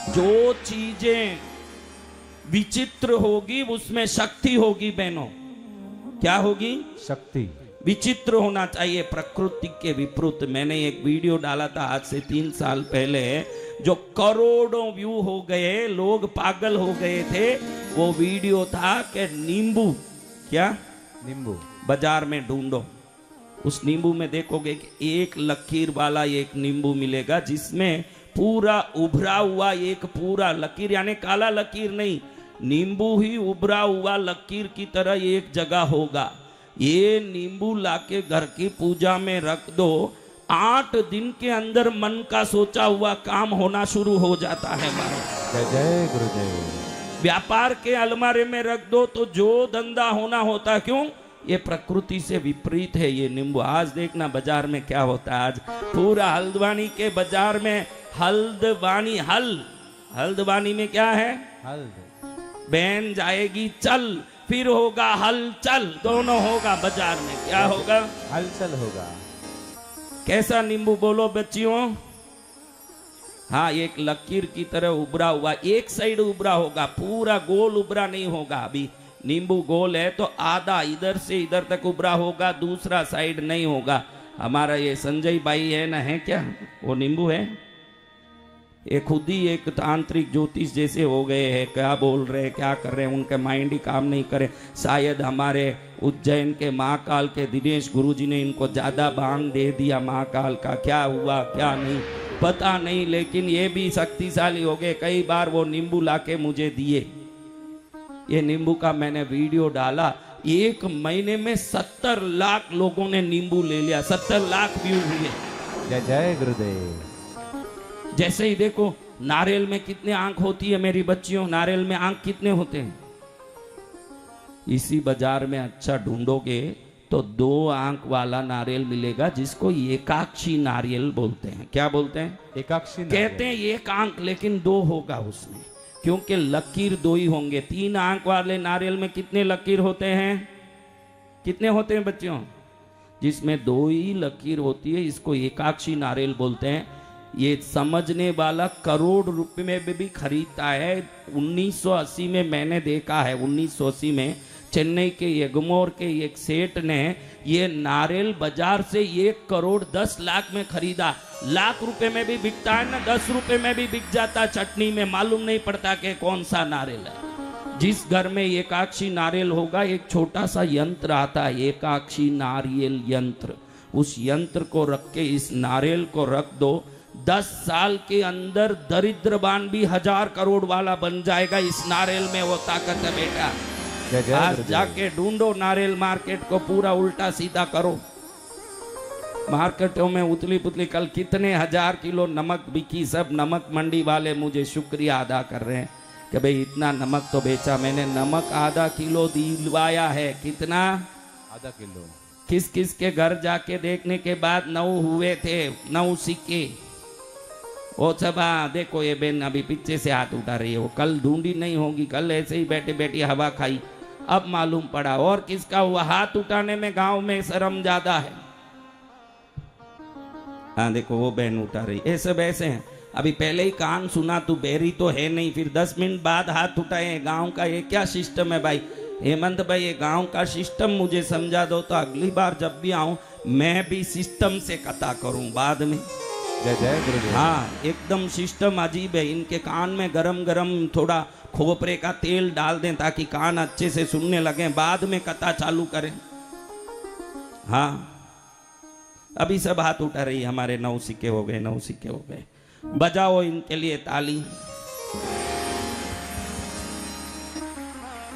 जो चीजें विचित्र होगी उसमें शक्ति होगी बहनों। क्या होगी? शक्ति। विचित्र होना चाहिए, प्रकृति के विपरीत। मैंने एक वीडियो डाला था आज से 3 साल पहले, जो करोड़ों व्यू हो गए, लोग पागल हो गए थे। वो वीडियो था कि नींबू, क्या नींबू बाजार में ढूंढो, उस नींबू में देखोगे कि एक लकीर वाला एक नींबू मिलेगा जिसमें पूरा उभरा हुआ एक पूरा लकीर, यानी काला लकीर नहीं, नींबू ही उभरा हुआ लकीर की तरह एक जगह होगा। ये नींबू लाके घर की पूजा में रख दो, 8 दिन के अंदर मन का सोचा हुआ काम होना शुरू हो जाता है। जय जय गुरुदेव। व्यापार के अलमारे में रख दो तो जो धंधा होना होता है। क्यों? ये प्रकृति से विपरीत है ये नींबू। आज देखना बाजार में क्या होता है। आज पूरा हल्द्वानी के बाजार में हल्द्वानी हल्द्वानी में क्या है? हल्द। बहन जाएगी चल, फिर होगा हलचल, दोनों होगा बाजार में। क्या होगा? हलचल होगा। कैसा नींबू बोलो बच्चियों? हाँ, एक लकीर की तरह उभरा हुआ, एक साइड उभरा होगा, पूरा गोल उभरा नहीं होगा। अभी नींबू गोल है तो आधा इधर से इधर तक उभरा होगा, दूसरा साइड नहीं होगा। हमारा ये संजय भाई है ना, है क्या वो नींबू है? ये खुद ही एक तांत्रिक ज्योतिष जैसे हो गए हैं। क्या बोल रहे हैं, क्या कर रहे हैं, उनका माइंड ही काम नहीं करे। शायद हमारे उज्जैन के महाकाल के दिनेश गुरुजी ने इनको ज्यादा भांग दे दिया महाकाल का। क्या हुआ क्या नहीं पता नहीं, लेकिन ये भी शक्तिशाली हो गए। कई बार वो नींबू लाके मुझे दिए। ये नींबू का मैंने वीडियो डाला, 1 महीने में 70 लाख लोगों ने नींबू ले लिया, 70 लाख व्यू हुए। जय जय गुरुदेव। जैसे ही देखो, नारियल में कितने आंख होती है मेरी बच्चियों? नारियल में आंख कितने होते हैं? इसी बाजार में अच्छा ढूंढोगे तो 2 आंख वाला नारियल मिलेगा, जिसको एकाक्षी नारियल बोलते हैं। क्या बोलते हैं? एकाक्षी। कहते हैं 1 आंख, लेकिन 2 होगा उसमें, क्योंकि लकीर 2 ही होंगे। 3 आंख वाले नारियल में कितने लकीर होते हैं? कितने होते हैं बच्चियों? जिसमें 2 ही लकीर होती है, इसको एकाक्षी नारियल बोलते हैं। ये समझने वाला करोड़ रुपए में भी खरीदता है। 1980 में मैंने देखा है, 1980 में चेन्नई के एग्मोर के एक सेठ ने ये नारियल बाजार से 1 करोड़ 10 लाख में खरीदा। लाख रुपए में भी बिकता है ना, 10 रुपए में भी बिक जाता चटनी में, मालूम नहीं पड़ता कि कौन सा नारियल है। जिस घर में एकाक्षी नारियल होगा, एक छोटा सा यंत्र आता है, एकाक्षी नारियल यंत्र। उस यंत्र को रख के इस नारियल को रख दो, 10 साल के अंदर दरिद्रवान भी 1000 करोड़ वाला बन जाएगा। इस नारियल में वो ताकत है बेटा। आज जाके ढूंढो नारियल मार्केट को, पूरा उल्टा सीधा करो। मार्केटों में उतली पुतली, कल कितने 1000 किलो नमक बिकी। सब नमक मंडी वाले मुझे शुक्रिया अदा कर रहे हैं कि भाई इतना नमक तो बेचा। मैंने नमक आधा किलो दिलवाया है। कितना? आधा किलो। किस किस के घर जाके देखने के बाद 9 हुए थे, 9 सिक्के। वो सब देखो, ये बहन अभी पीछे से हाथ उठा रही है। वो कल ढूंढी नहीं होगी, कल ऐसे ही बैठे बैठे हवा खाई, अब मालूम पड़ा। और किसका हुआ? हाथ उठाने में गांव में शर्म ज्यादा है। हाँ देखो, वो बहन उठा रही। ये सब ऐसे हैं। अभी पहले ही कान सुना, तू बेरी तो है नहीं, फिर 10 मिनट बाद हाथ उठाए। गांव का ये क्या सिस्टम है भाई? हेमंत भाई, ये गांव का सिस्टम मुझे समझा दो, तो अगली बार जब भी आऊं मैं भी सिस्टम से कथा करूं बाद में। जय जय गुरुदेव। हाँ, एकदम सिस्टम अजीब है। इनके कान में गरम गरम थोड़ा खोपरे का तेल डाल दें ताकि कान अच्छे से सुनने लगे, बाद में कथा चालू करें। हाँ, अभी सब हाथ उठा रही, हमारे 9 सिक्के हो गए, 9 सिक्के हो गए। बजाओ इनके लिए ताली।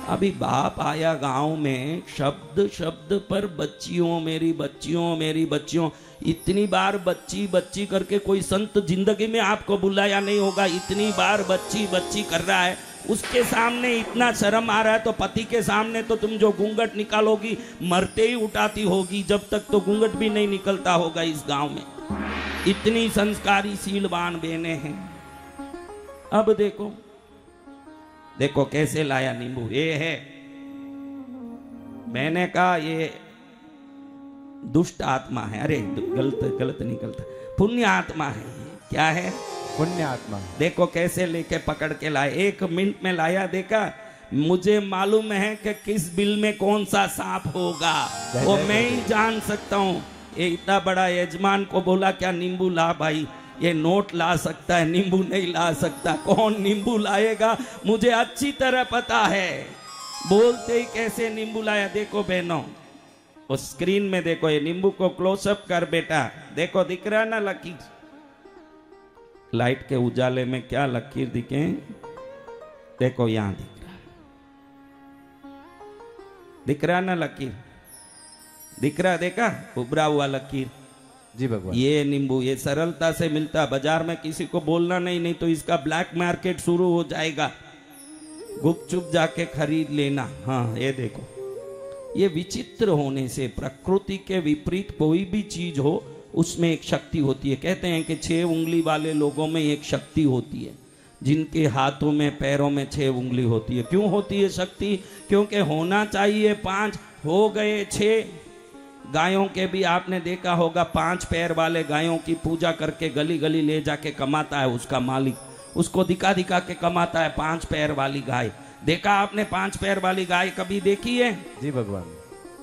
अभी बाप आया गांव में, शब्द शब्द पर बच्चियों मेरी बच्चियों मेरी बच्चियों। इतनी बार बच्ची बच्ची करके कोई संत जिंदगी में आपको बुलाया नहीं होगा। इतनी बार बच्ची बच्ची कर रहा है, उसके सामने इतना शर्म आ रहा है, तो पति के सामने तो तुम जो घूंघट निकालोगी मरते ही उठाती होगी। जब तक तो घूंघट भी नहीं निकलता होगा इस गांव में। इतनी संस्कारी सीलवान बहने हैं। अब देखो देखो कैसे लाया नींबू। ये है, मैंने कहा ये दुष्ट आत्मा है। अरे गलत गलत निकलता, पुण्य आत्मा है। क्या है? पुण्य आत्मा। देखो कैसे लेके पकड़ के लाए, 1 मिनट में लाया। देखा, मुझे मालूम है कि किस बिल में कौन सा सांप होगा, वो मैं ही जान सकता हूँ। ये इतना बड़ा यजमान को बोला क्या नींबू ला भाई, ये नोट ला सकता है, नींबू नहीं ला सकता। कौन नींबू लाएगा मुझे अच्छी तरह पता है। बोलते ही कैसे नींबू लाया। देखो बहनों, उस स्क्रीन में देखो, ये नींबू को क्लोजअप कर बेटा। देखो दिख रहा ना लकीर, लाइट के उजाले में क्या लकीर दिखे, देखो यहां दिख रहा ना लकीर, दिख रहा, देखा उभरा हुआ लकीर। जी भगवान। ये नींबू ये सरलता से मिलता, बाजार में किसी को बोलना नहीं तो इसका ब्लैक मार्केट शुरू हो जाएगा, गुपचुप जाके खरीद लेना। हाँ ये देखो, ये विचित्र होने से, प्रकृति के विपरीत कोई भी चीज हो उसमें एक शक्ति होती है। कहते हैं कि 6 उंगली वाले लोगों में एक शक्ति होती है, जिनके हाथों में पैरों में 6 उंगली होती है। क्यों होती है शक्ति? क्योंकि होना चाहिए 5, हो गए 6। गायों के भी आपने देखा होगा, 5 पैर वाले गायों की पूजा करके गली गली ले जाके कमाता है उसका मालिक, उसको दिखा दिखा के कमाता है 5 पैर वाली गाय। देखा आपने 5 पैर वाली गाय कभी देखी है? जी भगवान।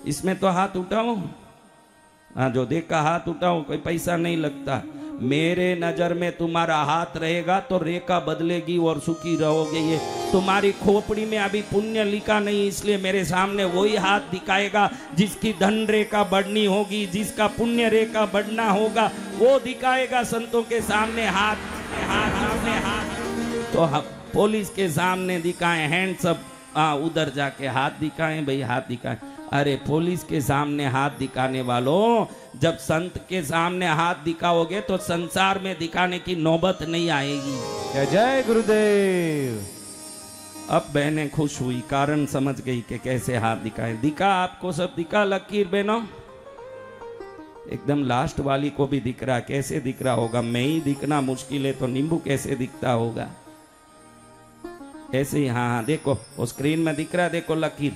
इसमें तो हाथ उठाओ, हाँ जो देखा हाथ उठाओ, कोई पैसा नहीं लगता। मेरे नजर में तुम्हारा हाथ रहेगा तो रेखा बदलेगी और सुखी रहोगे। ये तुम्हारी खोपड़ी में अभी पुण्य लिखा नहीं, इसलिए मेरे सामने वही हाथ दिखाएगा जिसकी धन रेखा बढ़नी होगी, जिसका पुण्य रेखा बढ़ना होगा वो दिखाएगा संतों के सामने हाथ। तो पुलिस के सामने दिखाएं हैंड्स अप, उधर जाके हाथ दिखाएं भाई, हाथ दिखाएं। अरे पुलिस के सामने हाथ दिखाने वालों, जब संत के सामने हाथ दिखाओगे तो संसार में दिखाने की नौबत नहीं आएगी। जय जय गुरुदेव। अब बहनें खुश हुई, कारण समझ गई कि कैसे हाथ दिखाएं। दिखा आपको सब दिखा लकीर बहनों, एकदम लास्ट वाली को भी दिख रहा। कैसे दिख रहा होगा? मैं ही दिखना मुश्किल है तो नींबू कैसे दिखता होगा? ऐसे ही हाँ देखो वो स्क्रीन में दिख रहा है, देखो लकीर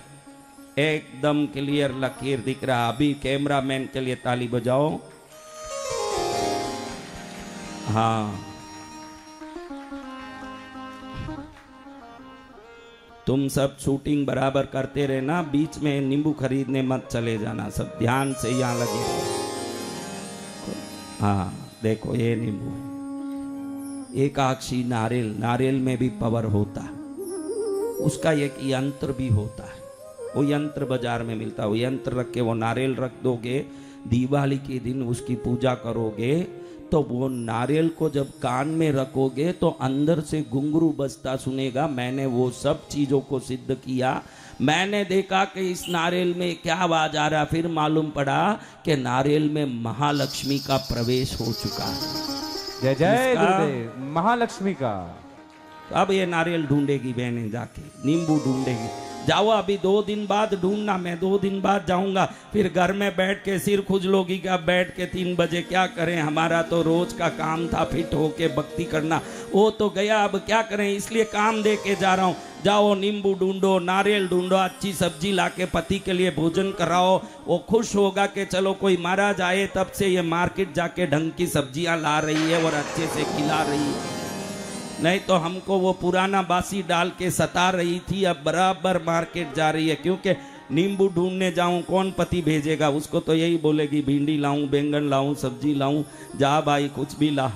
एकदम क्लियर लकीर दिख रहा। अभी कैमरामैन के लिए ताली बजाओ। हाँ तुम सब शूटिंग बराबर करते रहना, बीच में नींबू खरीदने मत चले जाना, सब ध्यान से यहाँ लगे। हाँ देखो ये नींबू, एकाक्षी नारियल, नारियल में भी पावर होता है, उसका एक यंत्र भी होता है। वो यंत्र बाजार में मिलता है, वो यंत्र रख के वो नारियल रख दोगे, दिवाली के दिन उसकी पूजा करोगे तो वो नारियल को जब कान में रखोगे तो अंदर से घुंघरू बजता सुनेगा। मैंने वो सब चीजों को सिद्ध किया, मैंने देखा कि इस नारियल में क्या आवाज आ रहा, फिर मालूम पड़ा कि नारियल में महालक्ष्मी का प्रवेश हो चुका है। जय जय गुरुदेव। महालक्ष्मी का। अब ये नारियल ढूंढेगी बहनें, जाके नींबू ढूंढेगी। जाओ अभी 2 दिन बाद ढूंढना, मैं 2 दिन बाद जाऊंगा। फिर घर में बैठ के सिर खुजलोगी कि अब बैठ के 3 बजे क्या करें, हमारा तो रोज का काम था फिट होके भक्ति करना, वो तो गया, अब क्या करें, इसलिए काम दे के जा रहा हूँ। जाओ नींबू ढूंढो, नारियल ढूंढो, अच्छी सब्जी लाके पति के लिए भोजन कराओ। वो खुश होगा कि चलो कोई महाराज आए, तब से ये मार्केट जाके ढंग की सब्जियां ला रही है और अच्छे से खिला रही है। नहीं तो हमको वो पुराना बासी डाल के सता रही थी, अब बराबर मार्केट जा रही है। क्योंकि नींबू ढूंढने जाऊं, कौन पति भेजेगा? उसको तो यही बोलेगी भिंडी लाऊं, बैंगन लाऊं, सब्जी लाऊं, जा भाई कुछ भी ला।